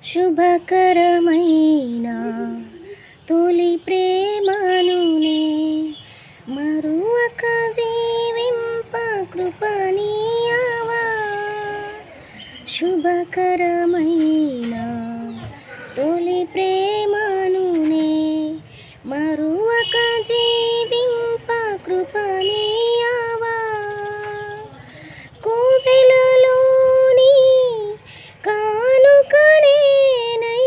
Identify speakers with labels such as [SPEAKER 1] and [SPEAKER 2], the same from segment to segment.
[SPEAKER 1] శుభకరమైన తొలి ప్రేమనునే మరువక జీవింప కృపనీయవా. శుభకరమైన తొలి ప్రేమనునే మరువక జీవింప కృపనీయవా. కోవెలలోని కానుకనేనై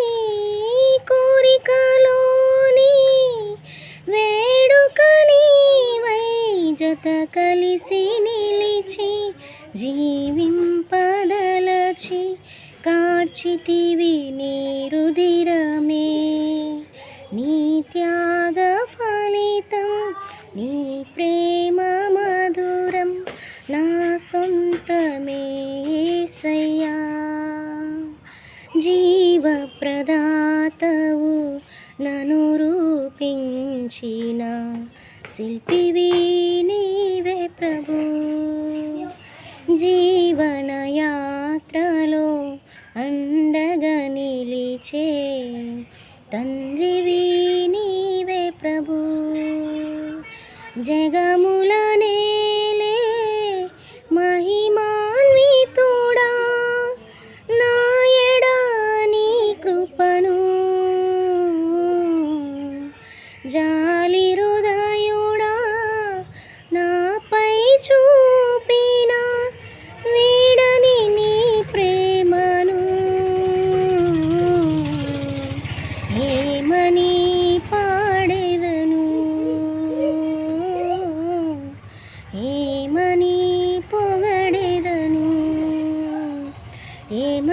[SPEAKER 1] కోరికలోని వేడుక నీవై జత కలిసి నిలిచి జీవింపదలచి కార్చితివి నీ రుధిరమే. నీ త్యాగ ఫలితం నీ ప్రేమ మధురం నా సొంతమే యేసయ్యా. జీవప్రదాతవు నన్ను రూపించిన శిల్పివి నీవే ప్రభు. జీవనయాత్రలో అండగా నిలిచే తండ్రివి నీవే ప్రభు. జగములనే